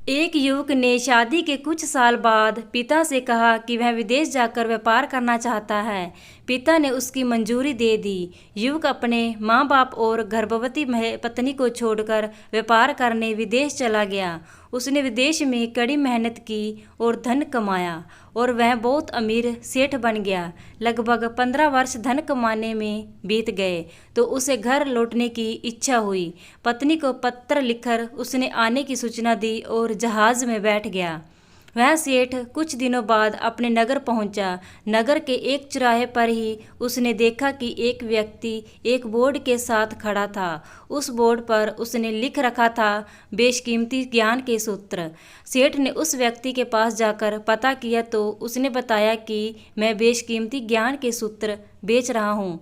एक युवक ने शादी के कुछ साल बाद पिता से कहा कि वह विदेश जाकर व्यापार करना चाहता है। पिता ने उसकी मंजूरी दे दी। युवक अपने माँ बाप और गर्भवती पत्नी को छोड़कर व्यापार करने विदेश चला गया। उसने विदेश में कड़ी मेहनत की और धन कमाया और वह बहुत अमीर सेठ बन गया। लगभग 15 वर्ष धन कमाने में बीत गए तो उसे घर लौटने की इच्छा हुई। पत्नी को पत्र लिखकर उसने आने की सूचना दी और जहाज में बैठ गया। वह सेठ कुछ दिनों बाद अपने नगर पहुंचा। नगर के एक चौराहे पर ही उसने देखा कि एक व्यक्ति एक बोर्ड के साथ खड़ा था। उस बोर्ड पर उसने लिख रखा था, बेशकीमती ज्ञान के सूत्र। सेठ ने उस व्यक्ति के पास जाकर पता किया तो उसने बताया कि मैं बेशकीमती ज्ञान के सूत्र बेच रहा हूँ।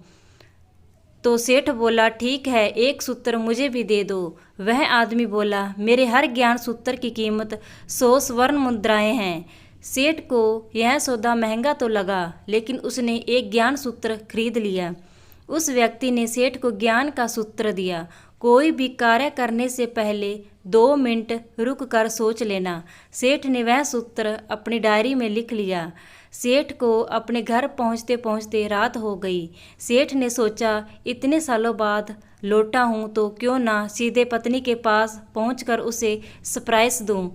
तो सेठ बोला, ठीक है, एक सूत्र मुझे भी दे दो। वह आदमी बोला, मेरे हर ज्ञान सूत्र की कीमत 100 स्वर्ण मुद्राएं हैं। सेठ को यह सौदा महंगा तो लगा, लेकिन उसने एक ज्ञान सूत्र खरीद लिया। उस व्यक्ति ने सेठ को ज्ञान का सूत्र दिया, कोई भी कार्य करने से पहले 2 मिनट रुक कर सोच लेना। सेठ ने वह सूत्र अपनी डायरी में लिख लिया। सेठ को अपने घर पहुंचते पहुंचते रात हो गई। सेठ ने सोचा, इतने सालों बाद लौटा हूं तो क्यों ना सीधे पत्नी के पास पहुंचकर उसे सरप्राइज दूं।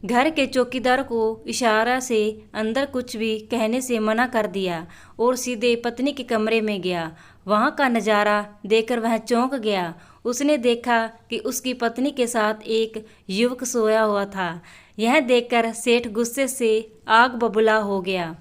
घर के चौकीदार को इशारा से अंदर कुछ भी कहने से मना कर दिया और सीधे पत्नी के कमरे में गया। वहां का नज़ारा देखकर वह चौंक गया। उसने देखा कि उसकी पत्नी के साथ एक युवक सोया हुआ था। यह देखकर सेठ गुस्से से आग बबूला हो गया।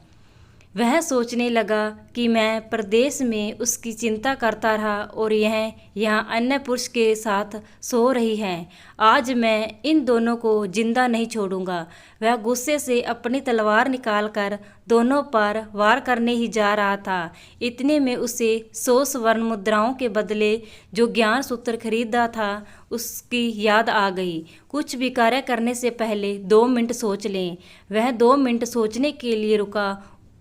वह सोचने लगा कि मैं परदेश में उसकी चिंता करता रहा और यह यहाँ अन्य पुरुष के साथ सो रही है। आज मैं इन दोनों को जिंदा नहीं छोड़ूंगा। वह गुस्से से अपनी तलवार निकालकर दोनों पर वार करने ही जा रहा था। इतने में उसे 100 स्वर्ण मुद्राओं के बदले जो ज्ञान सूत्र खरीदा था उसकी याद आ गई। कुछ भी कार्य करने से पहले 2 मिनट सोच लें। वह 2 मिनट सोचने के लिए रुका।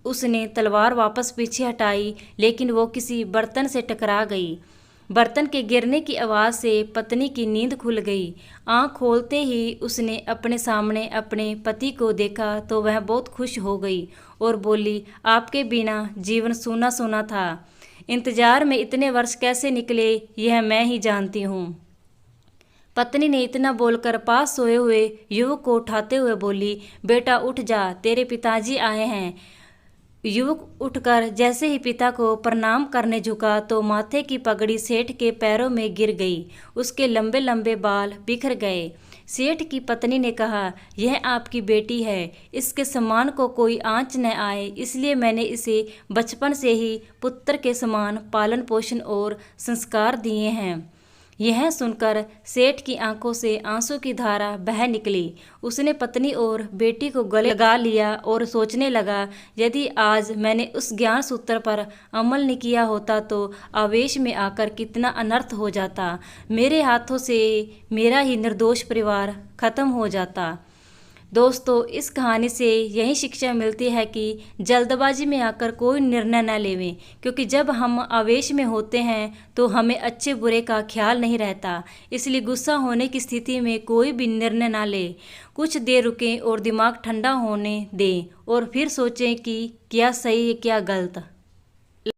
उसने तलवार वापस पीछे हटाई, लेकिन वो किसी बर्तन से टकरा गई। बर्तन के गिरने की आवाज़ से पत्नी की नींद खुल गई। आँख खोलते ही उसने अपने सामने अपने पति को देखा तो वह बहुत खुश हो गई और बोली, आपके बिना जीवन सूना सूना था। इंतजार में इतने वर्ष कैसे निकले यह मैं ही जानती हूँ। पत्नी ने इतना बोलकर पास सोए हुए युवक को उठाते हुए बोली, बेटा उठ जा, तेरे पिताजी आए हैं। युवक उठकर जैसे ही पिता को प्रणाम करने झुका तो माथे की पगड़ी सेठ के पैरों में गिर गई। उसके लंबे लंबे बाल बिखर गए। सेठ की पत्नी ने कहा, यह आपकी बेटी है, इसके सम्मान को कोई आंच न आए, इसलिए मैंने इसे बचपन से ही पुत्र के समान पालन पोषण और संस्कार दिए हैं। यह सुनकर सेठ की आंखों से आंसू की धारा बह निकली। उसने पत्नी और बेटी को गले लगा लिया और सोचने लगा, यदि आज मैंने उस ज्ञान सूत्र पर अमल नहीं किया होता तो आवेश में आकर कितना अनर्थ हो जाता। मेरे हाथों से मेरा ही निर्दोष परिवार खत्म हो जाता। दोस्तों, इस कहानी से यही शिक्षा मिलती है कि जल्दबाजी में आकर कोई निर्णय न लेवें, क्योंकि जब हम आवेश में होते हैं तो हमें अच्छे बुरे का ख्याल नहीं रहता। इसलिए गुस्सा होने की स्थिति में कोई भी निर्णय ना लें। कुछ देर रुकें और दिमाग ठंडा होने दें और फिर सोचें कि क्या सही है क्या गलत।